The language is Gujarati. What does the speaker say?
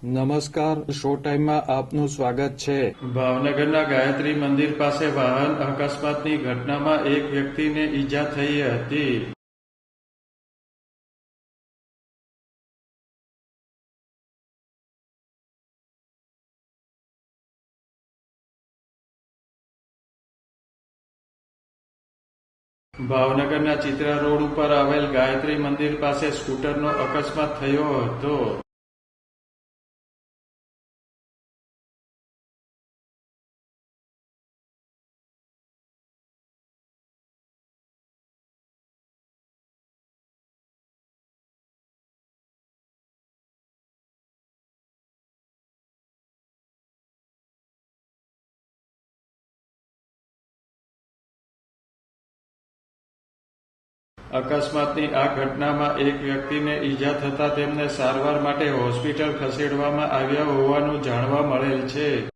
નમસ્કાર, શો ટાઈમમાં આપનું સ્વાગત છે. ભાવનગરના ગાયત્રી મંદિર પાસે વાહન અકસ્માતની ઘટનામાં એક વ્યક્તિને ઈજા થઈ હતી. ભાવનગરના ચિત્રા રોડ ઉપર આવેલ ગાયત્રી મંદિર પાસે સ્કૂટરનો અકસ્માત થયો હતો. અકસ્માતની આ ઘટનામાં એક વ્યક્તિને ઈજા થતાં તેમને સારવાર માટે હોસ્પિટલ ખસેડવામાં આવ્યા હોવાનું જાણવા મળેલ છે.